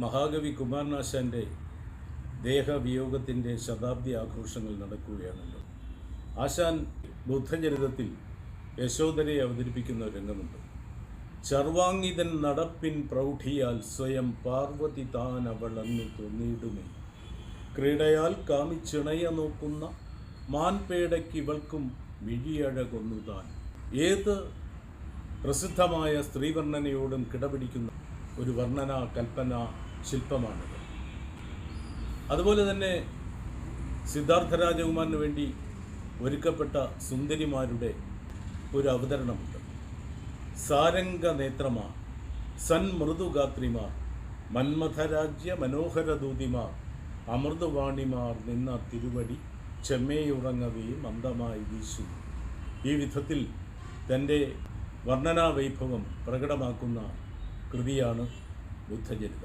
മഹാകവി കുമാരനാശാൻ്റെ ദേഹവിയോഗത്തിൻ്റെ ശതാബ്ദി ആഘോഷങ്ങൾ നടക്കുകയാണല്ലോ. ആശാൻ ബുദ്ധചരിതത്തിൽ യശോദരയെ അവതരിപ്പിക്കുന്ന ഒരു രംഗമുണ്ട്. ചർവാങ്ങിതൻ നടപ്പിൻ പ്രൗഢിയാൽ സ്വയം പാർവതി താൻ അവളന്നു തോന്നിയിടുമേ, ക്രീഡയാൽ കാമിച്ചിണയ നോക്കുന്ന മാൻപേടയ്ക്കിവൾക്കും മിഴിയഴകൊന്നു താൻ. ഏത് പ്രസിദ്ധമായ സ്ത്രീവർണ്ണനയോടും കിടപിടിക്കുന്ന ഒരു വർണ്ണന കൽപ്പന ശില്പമാണിത്. അതുപോലെ തന്നെ സിദ്ധാർത്ഥ രാജകുമാരന് വേണ്ടി ഒരുക്കപ്പെട്ട സുന്ദരിമാരുടെ ഒരു അവതരണമുണ്ട്. സാരംഗ നേത്രമാർ, സന്മൃദുഗാത്രിമാർ, മന്മഥരാജ്യ മനോഹരദൂതിമാർ, അമൃതവാണിമാർ നിന്ന തിരുവടി ചെമ്മേയുറങ്ങവേ മന്ദമായി വീശുന്നു. ഈ വിധത്തിൽ തൻ്റെ വർണ്ണനാവൈഭവം പ്രകടമാക്കുന്ന കൃതിയാണ് ബുദ്ധചരിതം.